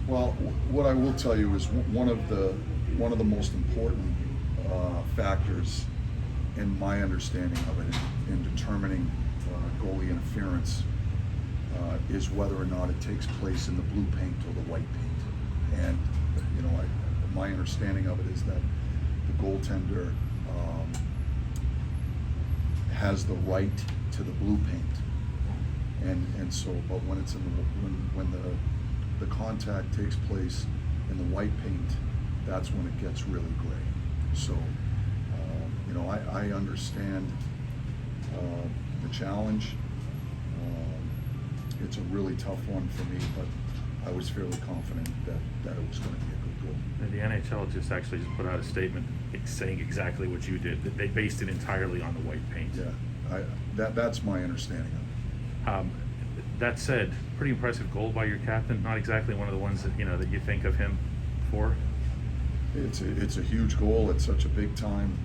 Well, what I will tell you is one of the most important factors in my understanding of it in determining goalie interference is whether or not it takes place in the blue paint or the white paint. And my understanding of it is that the goaltender has the right to the blue paint, and so, but when it's in when the contact takes place in the white paint, that's when it gets really gray. So, I understand the challenge. It's a really tough one for me, but I was fairly confident that it was going to be a good goal. The NHL just put out a statement saying exactly what you did. That they based it entirely on the white paint. Yeah, that's my understanding of it. That said, pretty impressive goal by your captain. Not exactly one of the ones that that you think of him for. It's a huge goal. It's such a big time.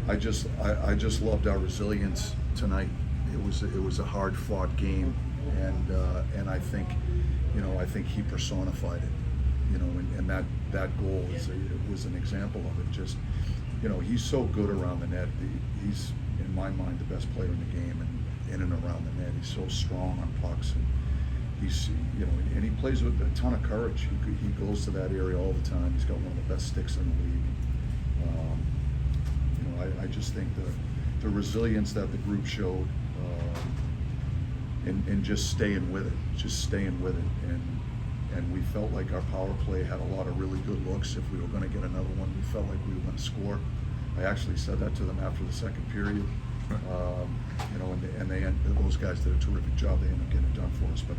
I just loved our resilience tonight. It was a hard fought game, and I think he personified it. And that goal was an example of it. Just he's so good around the net. He's in my mind the best player in the game, and in and around the net. He's so strong on pucks, and he's and he plays with a ton of courage. He goes to that area all the time. He's got one of the best sticks in the league. I just think the resilience that the group showed, and just staying with it, and we felt like our power play had a lot of really good looks. If we were going to get another one, we felt like we were going to score. I actually said that to them after the second period. And those guys did a terrific job. They ended up getting it done for us. But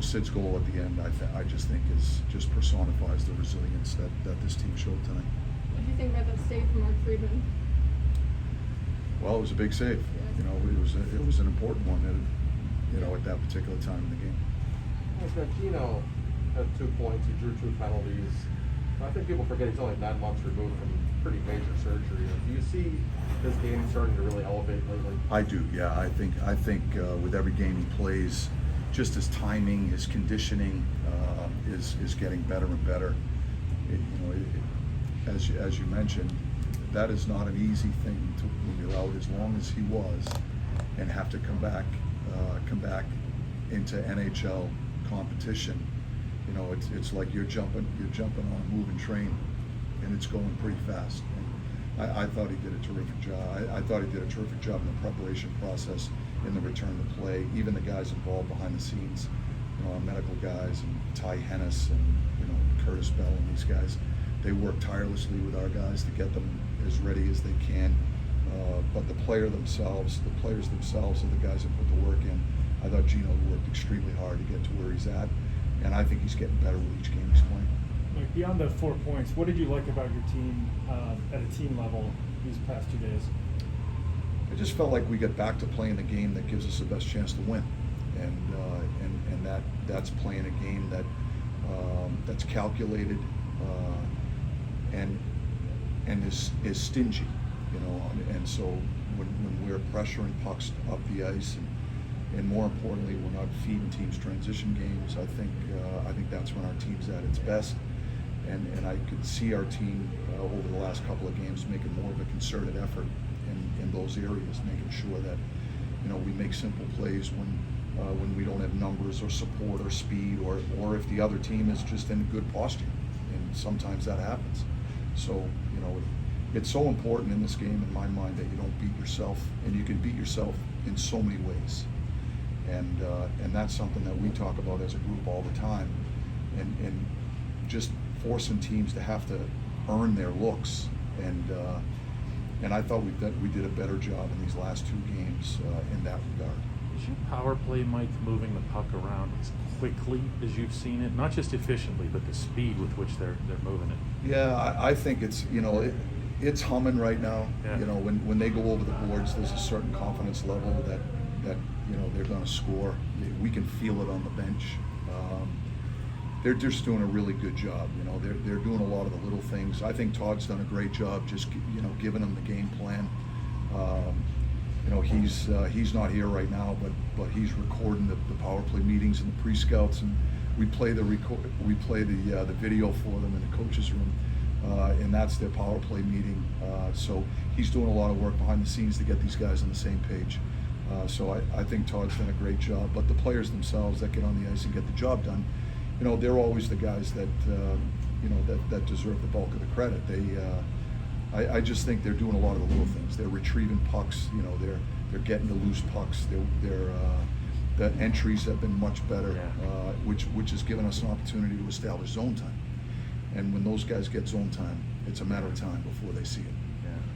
Sid's goal at the end, I just think just personifies the resilience that this team showed tonight. What do you think about that save from Mark Friedman? Well, it was a big save. It was an important one at that particular time in the game. Gino had 2 points. He drew 2 penalties. I think people forget he's only 9 months removed from pretty major surgery. Do you see his game starting to really elevate lately? I do. Yeah, I think with every game he plays, just his timing, his conditioning is getting better and better. As you mentioned, that is not an easy thing when you're out as long as he was, and have to come back into NHL competition. It's like you're jumping on a moving train, and it's going pretty fast. And I thought he did a terrific job. I thought he did a terrific job in the preparation process, in the return to play. Even the guys involved behind the scenes, our medical guys, and Ty Hennis, and Curtis Bell, and these guys, they work tirelessly with our guys to get them as ready as they can. But the players themselves are the guys that put the work in. I thought Gino worked extremely hard to get to where he's at, and I think he's getting better with each game he's playing. Like, beyond the 4 points, what did you like about your team at a team level these past 2 days? I just felt like we got back to playing the game that gives us the best chance to win, and that's playing a game that's calculated and is stingy, and so when we're pressuring pucks up the ice, and more importantly, we're not feeding teams transition games, I think that's when our team's at its best, and I could see our team over the last couple of games making more of a concerted effort in those areas, making sure that we make simple plays when we don't have numbers or support or speed, or if the other team is just in good posture, and sometimes that happens. So it's so important in this game, in my mind, that you don't beat yourself, and you can beat yourself in so many ways, and that's something that we talk about as a group all the time, and just forcing teams to have to earn their looks, and I thought we did a better job in these last 2 games in that regard. Is your power play, Mike, moving the puck around as quickly as you've seen it? Not just efficiently, but the speed with which they're moving it. Yeah, I think it's it's humming right now. Yeah. When they go over the boards, there's a certain confidence level that they're going to score. We can feel it on the bench. They're just doing a really good job. They're doing a lot of the little things. I think Todd's done a great job just giving them the game plan. He's not here right now, but he's recording the power play meetings and the pre-scouts, and we play the video for them in the coaches room, and that's their power play meeting. So he's doing a lot of work behind the scenes to get these guys on the same page. So I think Todd's done a great job. But the players themselves that get on the ice and get the job done, they're always the guys that that deserve the bulk of the credit. I just think they're doing a lot of the little things. They're retrieving pucks. They're getting the loose pucks. The entries have been much better, which has given us an opportunity to establish zone time. And when those guys get zone time, it's a matter of time before they see it.